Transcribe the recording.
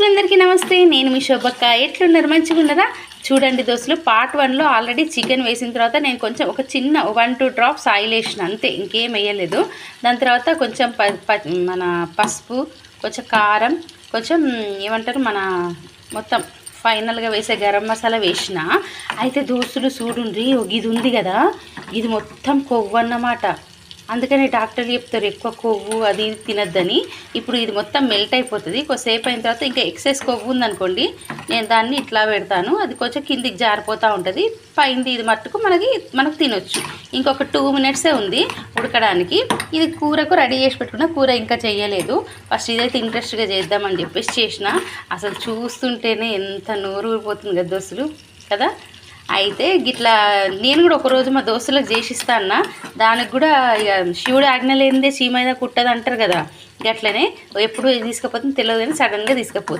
దోస్తులందరికీ నమస్తే. నేను మీ శోభక్క. ఎట్లున్నారు? మంచిగా ఉన్నారా? చూడండి దోస్తులు, పార్ట్ 1లో ఆల్రెడీ చికెన్ వేసిన తర్వాత నేను కొంచెం ఒక చిన్న 1-2 డ్రాప్స్ ఆయిల్ వేసిన, అంతే, ఇంకేం వేయలేదు. దాని తర్వాత కొంచెం మన పసుపు, కొంచెం కారం, కొంచెం ఏమంటారు మన మొత్తం ఫైనల్గా వేసే గరం మసాలా వేసిన. అయితే దోస్తులు చూడుండ్రి, ఇది ఉంది కదా, ఇది మొత్తం కొవ్వు అన్నమాట. అందుకని డాక్టర్లు చెప్తారు ఎక్కువ కొవ్వు అది తినద్దని. ఇప్పుడు ఇది మొత్తం మెల్ట్ అయిపోతుంది. కొద్దిసేపు అయిన తర్వాత ఇంకా ఎక్సెస్ కొవ్వు ఉందనుకోండి, నేను దాన్ని ఇట్లా పెడతాను, అది కొంచెం కిందికి జారిపోతూ ఉంటుంది. పైంది ఇది మట్టుకు మనకు తినొచ్చు. ఇంకొక 2 మినిట్సే ఉంది ఉడకడానికి. ఇది కూరకు రెడీ చేసి పెట్టుకున్న, కూర ఇంకా చేయలేదు. ఫస్ట్ ఇదైతే ఇంట్రెస్ట్గా చేద్దామని చెప్పేసి చేసిన. అసలు చూస్తుంటేనే ఎంత నోరు ఊరిపోతుంది కదా దోస్తులు కదా. అయితే గిట్లా నేను కూడా ఒకరోజు మా దోస్తులకు చేసిస్తా అన్న. దానికి కూడా ఇక శివుడు ఆజ్ఞ లేనిదే చీమైనా కుట్టదు అంటారు కదా, గట్లనే ఎప్పుడు తీసుకపోతుంది తెలియదు కానీ సడన్గా తీసుకపోతుంది.